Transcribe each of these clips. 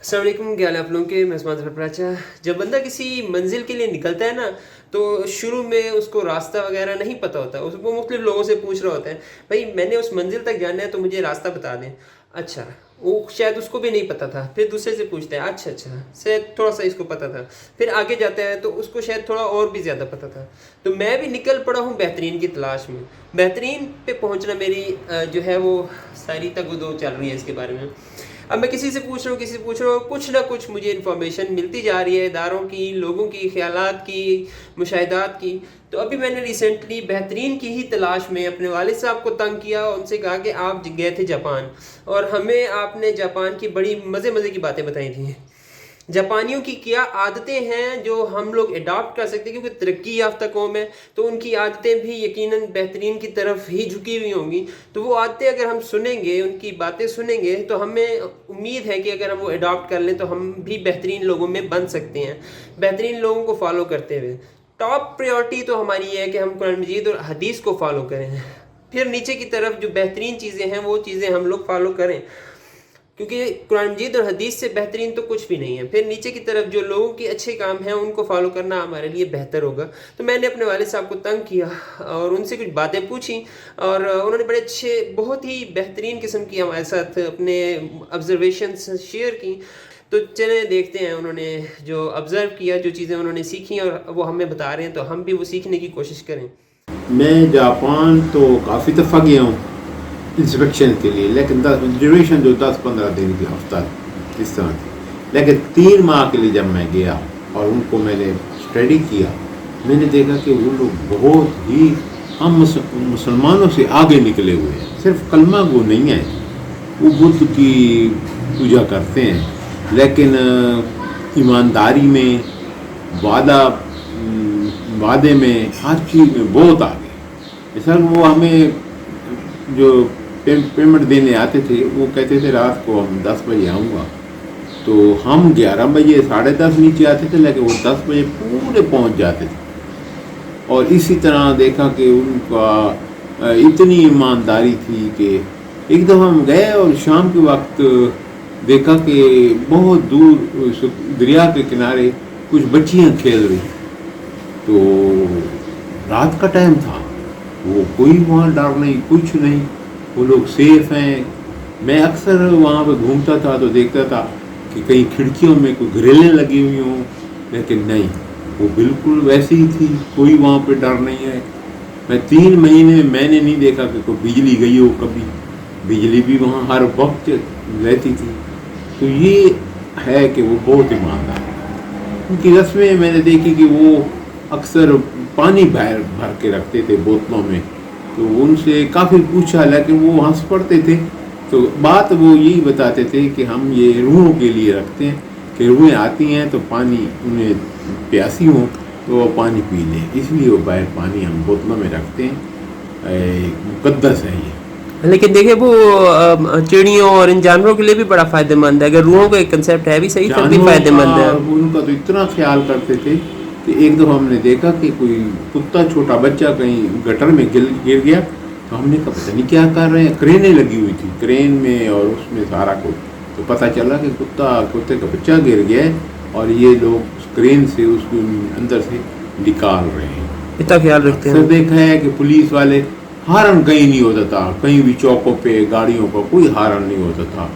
السلام علیکم، کیا حال ہے آپ لوگوں کے؟ میں عثمان ظفر پراچا۔ جب بندہ کسی منزل کے لیے نکلتا ہے نا تو شروع میں اس کو راستہ وغیرہ نہیں پتہ ہوتا، اس کو مختلف لوگوں سے پوچھ رہا ہوتا ہے بھائی میں نے اس منزل تک جانا ہے تو مجھے راستہ بتا دیں۔ اچھا، وہ شاید اس کو بھی نہیں پتہ تھا، پھر دوسرے سے پوچھتا ہے، اچھا شاید تھوڑا سا اس کو پتہ تھا، پھر آگے جاتا ہے تو اس کو شاید تھوڑا اور بھی زیادہ پتہ تھا۔ تو میں بھی نکل پڑا ہوں بہترین کی تلاش میں۔ بہترین پہ پہنچنا میری جو ہے وہ ساری تگ و دو چل رہی ہے اس کے بارے میں۔ اب میں کسی سے پوچھ رہا ہوں، کچھ نہ کچھ مجھے انفارمیشن ملتی جا رہی ہے اداروں کی، لوگوں کی، خیالات کی، مشاہدات کی۔ تو ابھی میں نے ریسنٹلی بہترین کی ہی تلاش میں اپنے والد صاحب کو تنگ کیا، ان سے کہا کہ آپ گئے تھے جاپان اور ہمیں آپ نے جاپان کی بڑی مزے کی باتیں بتائی تھیں۔ جاپانیوں کی کیا عادتیں ہیں جو ہم لوگ اڈاپٹ کر سکتے ہیں، کیونکہ ترقی یافتہ قوم ہے تو ان کی عادتیں بھی یقیناً بہترین کی طرف ہی جھکی ہوئی ہوں گی۔ تو وہ عادتیں اگر ہم سنیں گے، ان کی باتیں سنیں گے تو ہمیں امید ہے کہ اگر ہم وہ اڈاپٹ کر لیں تو ہم بھی بہترین لوگوں میں بن سکتے ہیں، بہترین لوگوں کو فالو کرتے ہوئے۔ ٹاپ پریورٹی تو ہماری یہ ہے کہ ہم قرآن مجید اور حدیث کو فالو کریں، پھر نیچے کی طرف جو بہترین چیزیں ہیں وہ چیزیں ہم لوگ فالو کریں، کیونکہ قرآن مجید اور حدیث سے بہترین تو کچھ بھی نہیں ہے۔ پھر نیچے کی طرف جو لوگوں کے اچھے کام ہیں ان کو فالو کرنا ہمارے لیے بہتر ہوگا۔ تو میں نے اپنے والد صاحب کو تنگ کیا اور ان سے کچھ باتیں پوچھیں، اور انہوں نے بڑے اچھے، بہت ہی بہترین قسم کی ہمارے ساتھ اپنے آبزرویشنس شیئر کی۔ تو چلیں دیکھتے ہیں انہوں نے جو آبزرو کیا، جو چیزیں انہوں نے سیکھیں اور وہ ہمیں بتا رہے ہیں، تو ہم بھی وہ سیکھنے کی کوشش کریں۔ میں جاپان تو کافی دفعہ گیا ہوں انسپیکشن کے لیے، لیکن ڈیوریشن جو 10-15 دن کی ہفتہ اس طرح تھی، لیکن 3 ماہ کے لیے جب میں گیا اور ان کو میں نے اسٹڈی کیا، میں نے دیکھا کہ وہ لوگ بہت ہی ہم مسلمانوں سے آگے نکلے ہوئے ہیں۔ صرف کلمہ گو نہیں ہے، وہ بدھ کی پوجا کرتے ہیں، لیکن ایمانداری میں، وعدے میں، ہر چیز میں بہت آگے۔ مثال وہ ہمیں جو پیمنٹ دینے آتے تھے وہ کہتے تھے رات کو ہم 10 بجے آؤں گا، تو ہم 11 بجے 10:30 نیچے آتے تھے، لیکن وہ 10 بجے پورے پہنچ جاتے تھے۔ اور اسی طرح دیکھا کہ ان کا اتنی ایمانداری تھی کہ ایک دفعہ ہم گئے اور شام کے وقت دیکھا کہ بہت دور دریا کے کنارے کچھ بچیاں کھیل رہی، تو رات کا ٹائم تھا، وہ کوئی وہاں ڈر نہیں، کچھ نہیں، وہ لوگ سیف ہیں۔ میں اکثر وہاں پہ گھومتا تھا تو دیکھتا تھا کہ کئی کھڑکیوں میں کوئی گریلیں لگی ہوئی ہوں، لیکن نہیں، وہ بالکل ویسی ہی تھی، کوئی وہاں پہ ڈر نہیں ہے۔ میں 3 مہینے میں نے نہیں دیکھا کہ کوئی بجلی گئی ہو، کبھی بجلی بھی وہاں ہر وقت رہتی تھی۔ تو یہ ہے کہ وہ بہت ایماندار ہے۔ ان کی رسمیں میں نے دیکھی کہ وہ اکثر پانی بھر کے رکھتے تھے بوتلوں میں، تو ان سے کافی پوچھا لیکن وہ ہنس پڑتے تھے۔ تو بات وہ یہی بتاتے تھے کہ ہم یہ روحوں کے لیے رکھتے ہیں کہ روحیں آتی ہیں تو پانی انہیں پیاسی ہوں تو وہ پانی پی لیں، اس لیے وہ باہر پانی ہم بوتلوں میں رکھتے ہیں، مقدس ہے یہ۔ لیکن دیکھیں وہ چڑیوں اور ان جانوروں کے لیے بھی بڑا فائدہ مند ہے، اگر روحوں کا ایک کنسیپٹ ہے بھی صحیح، پھر بھی فائدہ مند ہے۔ ان کا تو اتنا خیال کرتے تھے کہ ایک دفعہ ہم نے دیکھا کہ کوئی کتا چھوٹا بچہ کہیں گٹر میں گر گیا، تو ہم نے کہا پتہ نہیں کیا کر رہے ہیں، کرینیں لگی ہوئی تھی کرین میں اور اس میں سارا کچھ، تو پتہ چلا کہ کتے کا بچہ گر گیا ہے اور یہ لوگ اس کرین سے اس کو اندر سے نکال رہے ہیں۔ اتنا خیال رکھتے ہیں۔ اکثر دیکھا ہے کہ پولیس والے ہارن کہیں نہیں ہوتا تھا، کہیں بھی چوکوں پہ گاڑیوں پر کوئی ہارن نہیں ہوتا تھا۔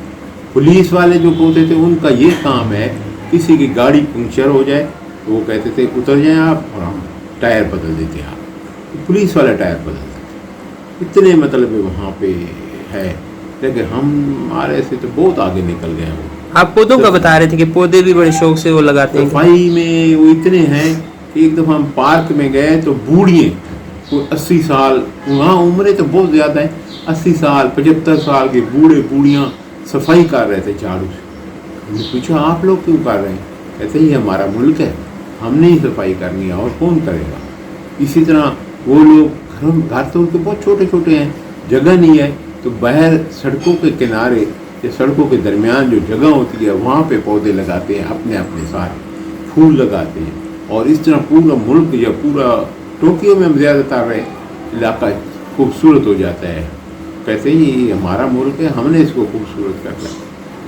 پولیس والے جو ہوتے تھے ان کا یہ کام ہے، کسی کی گاڑی پنکچر ہو جائے تو وہ کہتے تھے اتر جائیں آپ، اور ہم ٹائر بدل دیتے ہیں، آپ پولیس والا ٹائر بدل دیتے، اتنے مطلب وہاں پہ ہے۔ لیکن ہمارے سے تو بہت آگے نکل گئے ہیں۔ آپ پودوں کا بتا رہے تھے کہ پودے بھی بڑے شوق سے وہ لگاتے ہیں۔ صفائی میں وہ اتنے ہیں کہ ایک دفعہ ہم پارک میں گئے تو بوڑھیے کوئی 80 سال، وہاں عمریں تو بہت زیادہ ہیں، 80 سال 75 سال کے بوڑھے بوڑھیاں صفائی کر رہے تھے جھاڑو سے۔ ہم نے پوچھا آپ لوگ کیوں کر رہے ہیں؟ کہتے ہیں یہ ہمارا ملک ہے، ہم نے ہی صفائی کرنی ہے، اور کون کرے گا۔ اسی طرح وہ لوگ گھر تو ان کے بہت چھوٹے چھوٹے ہیں، جگہ نہیں ہے تو باہر سڑکوں کے کنارے یا سڑکوں کے درمیان جو جگہ ہوتی ہے وہاں پہ پودے لگاتے ہیں، اپنے اپنے سارے پھول لگاتے ہیں، اور اس طرح پورا ملک یا پورا ٹوکیو میں زیادہ تر رہے علاقہ خوبصورت ہو جاتا ہے۔ کہتے ہیں یہ ہمارا ملک ہے، ہم نے اس کو خوبصورت کرنا ہے۔